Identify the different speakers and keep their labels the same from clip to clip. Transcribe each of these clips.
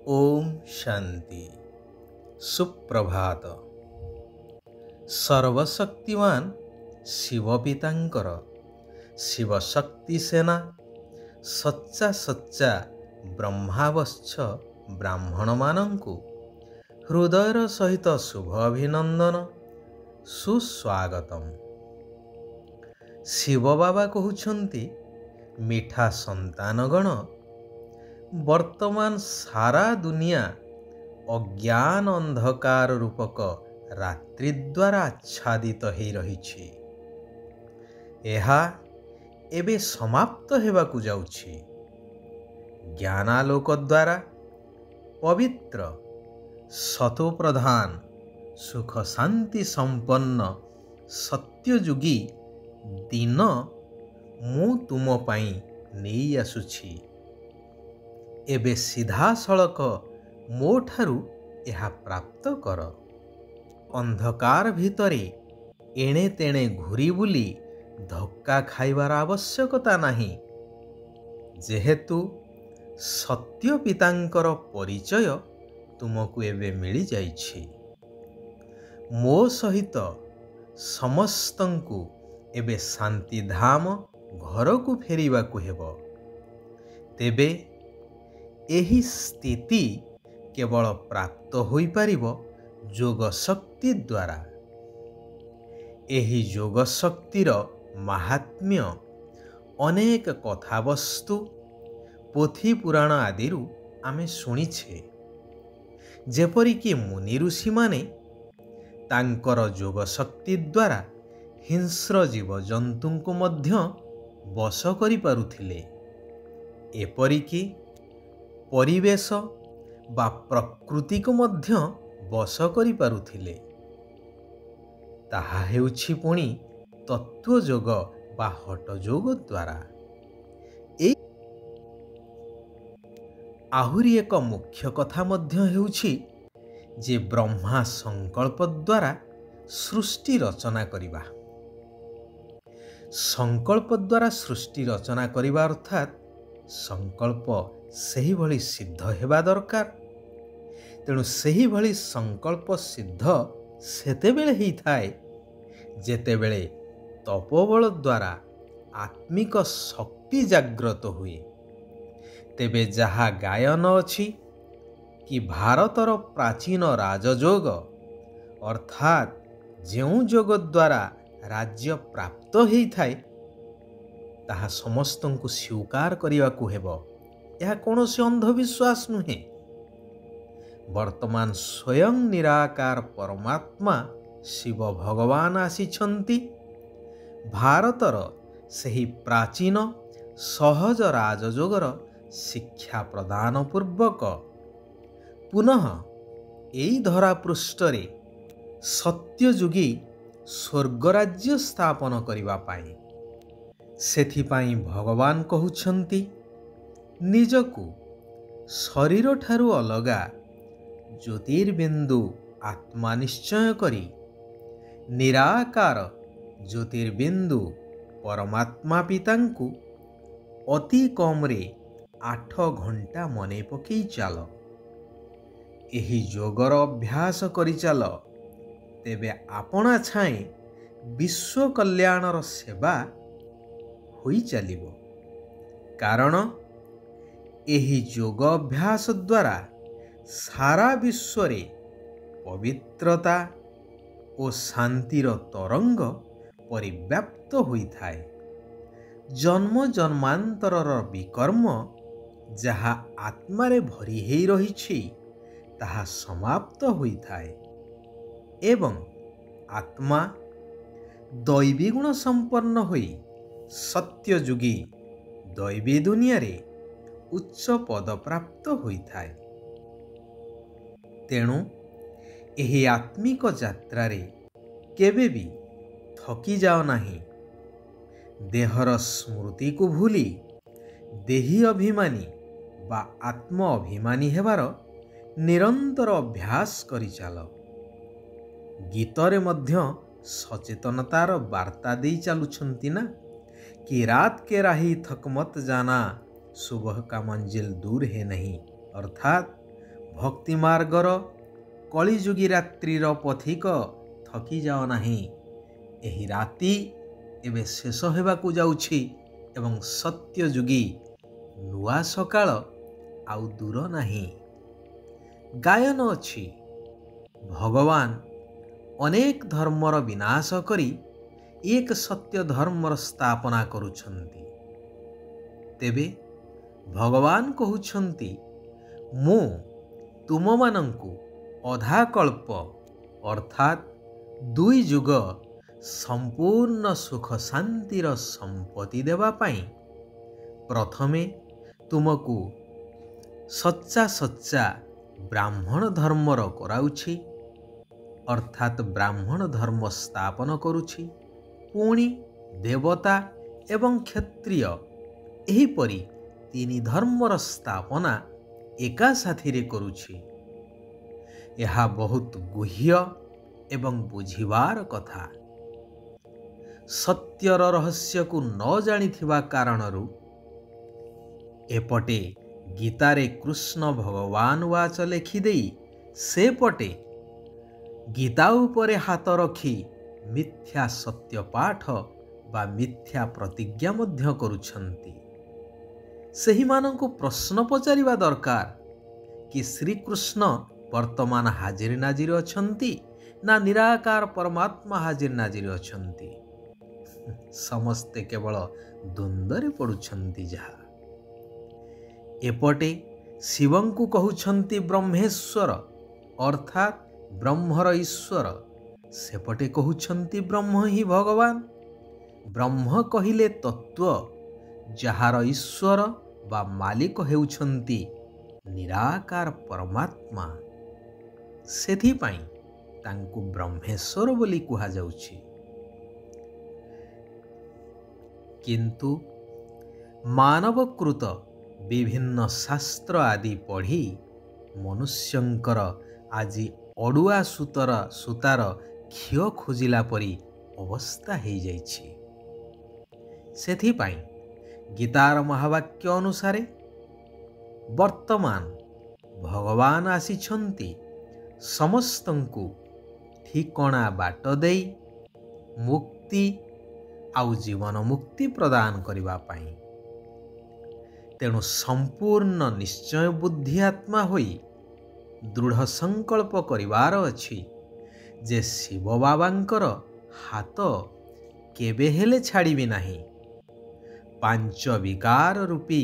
Speaker 1: ओम शांति। सुप्रभात। सर्वशक्तिमान शिव पितांकर शिवशक्ति सेना सच्चा सच्चा ब्रह्मावश्च ब्राह्मण मानंकु हृदयर सहित शुभ अभिनंदन सुस्वागतम। शिव बाबा कहउछंती मिठा संतानगण वर्तमान सारा दुनिया अज्ञान अंधकार रूपक रात्रि द्वारा आच्छादित हो रही। एहा एबे समाप्त हेबाकु जाउछि। ज्ञानालोक द्वारा पवित्र सतो प्रधान सुख शांति संपन्न सत्ययुगी दिन मु तुम पाई नहीं आसुछि। एबे सीधा सड़क मो ठारू एहा प्राप्त कर। अंधकार भितरे एणे तेणे घुरी बुली धक्का खाइबार आवश्यकता नाही, जेहेतु सत्य पितांकर परिचय तुमको एबे मिली जाइछि। मो सहित समस्तंकु एबे शांति धाम घरकु फेरिबाकु हेबो। तेबे एही स्थिति केवल प्राप्त होई पारिबो जोग शक्ति द्वारा। एही जोग शक्तिर महात्म्य अनेक कथावस्तु पोथी पुराण आदिरु आमे शुणिछे। जेपरिकि मुनि ऋषि माने तांकर जोग शक्ति द्वारा हिंस्र जीव जंतुंकु मध्य बश करि पारुथिले। एपरिकि परिवेश बा प्रकृति को मध्य बश करि पारुथिले। ताहा हेउछि पुणी तत्व जोग बा हठ जोग द्वारा। आहुरी एक मुख्य कथा मध्य हेउछि जे ब्रह्मा संकल्प द्वारा सृष्टि रचना करिबा। संकल्प द्वारा सृष्टि रचना करिबा अर्थात संकल्प सही भली सिद्ध हेबा दरकार। तेणु सही भली संकल्प सिद्ध सेतेबेले ही थाए जेतेबेले तपोबल द्वारा आत्मिक शक्ति जाग्रत हुए। तेबे जहा गायन अछि कि भारतर प्राचीन राजयोग अर्थात जेउ जोग द्वारा राज्य प्राप्त होई थाए ताहा समस्तंकु स्वीकार करिवाकु हेबो। यह कौनसी अंधविश्वास नुहे। वर्तमान स्वयं निराकार परमात्मा शिव भगवान आसीछंती भारतर सही प्राचीन सहज राजयोगर शिक्षा प्रदान पूर्वक पुनः एई धरा पृष्ठरे सत्ययुगी स्वर्गराज्य स्थापन करिबा पाई। सेथिपाई भगवान कहउछंती निजकु शरीर ठारू अलगा ज्योतिर्बिंदु आत्मा निश्चय करी निराकार ज्योतिर्बिंदु परमात्मा पितांकु अति कमरे 8 घंटा मने पकई चाल। एही जोगर अभ्यास करी चाल, तेबे आपना छाए विश्व कल्याणर सेवा होई चलिबो। कारण एही योग अभ्यास द्वारा सारा विश्व रे पवित्रता और शांतिर तरंग परिव्याप्त होई थाए। जन्म जन्मांतरर विकर्म जहा आत्मारे भरी हेई रहिछि ताहा समाप्त होई थाए एवं आत्मा दैवी गुण संपन्न होई सत्ययुगी दैवी दुनिया रे उच्च पद प्राप्त होई थाए। तेणु एही आत्मिक यात्रा रे केबे भी थकी जाओ नाही। देहर स्मृति को भूली देही अभिमानी बा आत्म अभिमानी हेबार निरंतर अभ्यास करि चाल। गीतरे मध्य सचेतनतार वार्ता दे चलुछंती ना कि रात के राही थक मत जाना सुबह का मंजिल दूर है नहीं। अर्थात ଭକ୍ତି ମାର୍ଗର କଳିଯୁଗୀ ରାତ୍ରିର ପଥିକ ଥକି ଯାଅ ନାହିଁ। ଏହି ରାତି ଏବେ ଶେଷ ହେବାକୁ ଯାଉଛି ଏବଂ ସତ୍ୟଯୁଗୀ ନୂଆ ସକାଳ ଆଉ ଦୂର ନାହିଁ। ଗାୟନ ଅଛି, ଭଗବାନ ଅନେକ ଧର୍ମର ବିନାଶ କରି ଏକ ସତ୍ୟ ଧର୍ମର ସ୍ଥାପନା କରୁଛନ୍ତି। ତେବେ ଭଗବାନ କହୁଛନ୍ତି, ମୁଁ ତୁମମାନଙ୍କୁ ଅଧାକଳ୍ପ ଅର୍ଥାତ୍ 2 ଯୁଗ ସମ୍ପୂର୍ଣ୍ଣ ସୁଖ ଶାନ୍ତିର ସମ୍ପତ୍ତି ଦେବା ପାଇଁ ପ୍ରଥମେ ତୁମକୁ ସଚ୍ଚା ବ୍ରାହ୍ମଣ ଧର୍ମର କରାଉଛି, ଅର୍ଥାତ୍ ବ୍ରାହ୍ମଣ ଧର୍ମ ସ୍ଥାପନ କରୁଛି। ପୁଣି ଦେବତା ଏବଂ କ୍ଷତ୍ରିୟ ଏହିପରି 3 ଧର୍ମର ସ୍ଥାପନା ଏକା ସାଥିରେ କରୁଛି। ଏହା ବହୁତ ଗୁହ୍ୟ ଏବଂ ବୁଝିବାର କଥା। ସତ୍ୟର ରହସ୍ୟକୁ ନ ଜାଣିଥିବା କାରଣରୁ ଏପଟେ ଗୀତାରେ କୃଷ୍ଣ ଭଗବାନ ବାଚ ଲେଖିଦେଇ ସେପଟେ ଗୀତା ଉପରେ ହାତ ରଖି ମିଥ୍ୟା ସତ୍ୟ ପାଠ ବା ମିଥ୍ୟା ପ୍ରତିଜ୍ଞା ମଧ୍ୟ କରୁଛନ୍ତି। ସେହିମାନଙ୍କୁ ପ୍ରଶ୍ନ ପଚାରିବା ଦରକାର କି ଶ୍ରୀକୃଷ୍ଣ ବର୍ତ୍ତମାନ ହାଜିର ନାଜିର ଅଛନ୍ତି ନା ନିରାକାର ପରମାତ୍ମା ହାଜିର ନାଜିର ଅଛନ୍ତି? ସମସ୍ତେ କେବଳ ଦ୍ୱନ୍ଦ୍ୱରେ ପଡ଼ୁଛନ୍ତି। ଯାହା ଏପଟେ ଶିବଙ୍କୁ କହୁଛନ୍ତି ବ୍ରହ୍ମେଶ୍ୱର ଅର୍ଥାତ୍ ବ୍ରହ୍ମର ଈଶ୍ୱର, ସେପଟେ କହୁଛନ୍ତି ବ୍ରହ୍ମ ହିଁ ଭଗବାନ। ବ୍ରହ୍ମ କହିଲେ ତତ୍ତ୍ୱ, ଯାହାର ଈଶ୍ୱର ବା ମାଲିକ ହେଉଛନ୍ତି ନିରାକାର ପରମାତ୍ମା। ସେଥିପାଇଁ ତାଙ୍କୁ ବ୍ରହ୍ମେଶ୍ୱର ବୋଲି କୁହାଯାଉଛି। କିନ୍ତୁ ମାନବକୃତ ବିଭିନ୍ନ ଶାସ୍ତ୍ର ଆଦି ପଢ଼ି ମନୁଷ୍ୟଙ୍କର ଆଜି ଅଡ଼ୁଆ ସୂତାର ଖିଅ ଖୋଜିଲା ପରି ଅବସ୍ଥା ହେଇଯାଇଛି। ସେଥିପାଇଁ ଗୀତାର ମହାବାକ୍ୟ ଅନୁସାରେ ବର୍ତ୍ତମାନ ଭଗବାନ ଆସିଛନ୍ତି ସମସ୍ତଙ୍କୁ ଠିକଣା ବାଟ ଦେଇ ମୁକ୍ତି ଆଉ ଜୀବନ ମୁକ୍ତି ପ୍ରଦାନ କରିବା ପାଇଁ। ତେଣୁ ସମ୍ପୂର୍ଣ୍ଣ ନିଶ୍ଚୟ ବୁଦ୍ଧି ଆତ୍ମା ହୋଇ ଦୃଢ଼ ସଂକଳ୍ପ କରିବାର ଅଛି ଯେ ଶିବ ବାବାଙ୍କର ହାତ କେବେ ହେଲେ ଛାଡ଼ିବି ନାହିଁ। 5 ବିକାର ରୂପୀ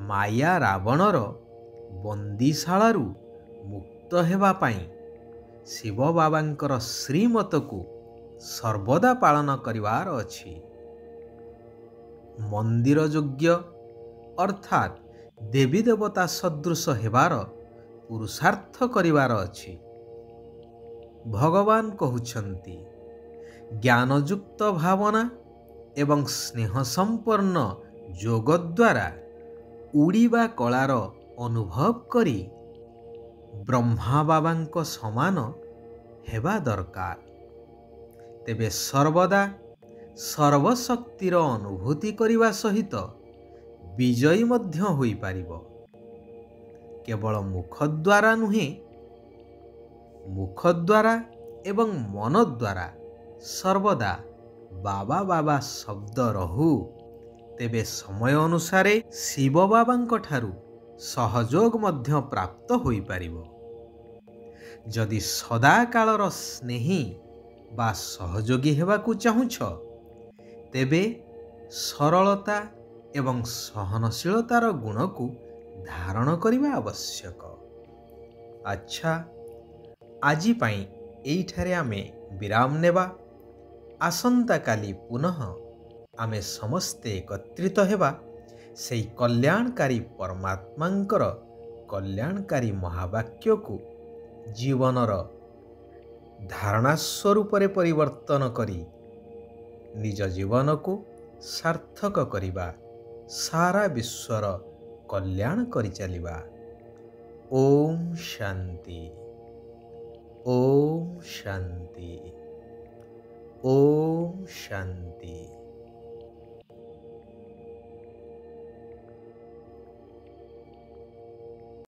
Speaker 1: ମାୟା ରାବଣର ବନ୍ଦୀଶାଳାରୁ ମୁକ୍ତ ହେବା ପାଇଁ ଶିବ ବାବାଙ୍କର ଶ୍ରୀମତକୁ ସର୍ବଦା ପାଳନ କରିବାର ଅଛି। ମନ୍ଦିର ଯୋଗ୍ୟ ଅର୍ଥାତ୍ ଦେବୀ ଦେବତା ସଦୃଶ ହେବାର ପୁରୁଷାର୍ଥ କରିବାର ଅଛି। ଭଗବାନ କହୁଛନ୍ତି, ଜ୍ଞାନଯୁକ୍ତ ଭାବନା ଏବଂ ସ୍ନେହ ସମ୍ପନ୍ନ ଯୋଗ ଦ୍ୱାରା ଉଡ଼ିବା କଳାର ଅନୁଭବ କରି ବ୍ରହ୍ମା ବାବାଙ୍କ ସମାନ ହେବା ଦରକାର। ତେବେ ସର୍ବଦା ସର୍ବଶକ୍ତିର ଅନୁଭୂତି କରିବା ସହିତ ବିଜୟୀ ମଧ୍ୟ ହୋଇପାରିବ। କେବଳ ମୁଖ ଦ୍ୱାରା ନୁହେଁ, ମୁଖ ଦ୍ୱାରା ଏବଂ ମନ ଦ୍ୱାରା ସର୍ବଦା ବାବା ବାବା ଶବ୍ଦ ରହୁ। ତେବେ ସମୟ ଅନୁସାରେ ଶିବ ବାବାଙ୍କ ଠାରୁ ସହଯୋଗ ମଧ୍ୟ ପ୍ରାପ୍ତ ହୋଇପାରିବ। ଯଦି ସଦାକାଳର ସ୍ନେହୀ ବା ସହଯୋଗୀ ହେବାକୁ ଚାହୁଁଛ, ତେବେ ସରଳତା ଏବଂ ସହନଶୀଳତାର ଗୁଣକୁ ଧାରଣ କରିବା ଆବଶ୍ୟକ। ଆଚ୍ଛା, ଆଜି ପାଇଁ ଏଇଠାରେ ଆମେ ବିରାମ ନେବା। ଆସନ୍ତାକାଲି ପୁନଃ ଆମେ ସମସ୍ତେ ଏକତ୍ରିତ ହେବା ସେହି କଲ୍ୟାଣକାରୀ ପରମାତ୍ମାଙ୍କର କଲ୍ୟାଣକାରୀ ମହାବାକ୍ୟକୁ ଜୀବନର ଧାରଣା ସ୍ୱରୂପରେ ପରିବର୍ତ୍ତନ କରି ନିଜ ଜୀବନକୁ ସାର୍ଥକ କରିବା, ସାରା ବିଶ୍ୱର କଲ୍ୟାଣ କରିଚାଲିବା। ଓମ୍ ଶାନ୍ତି, ଓମ୍ ଶାନ୍ତି, ଓମ୍ ଶାନ୍ତି।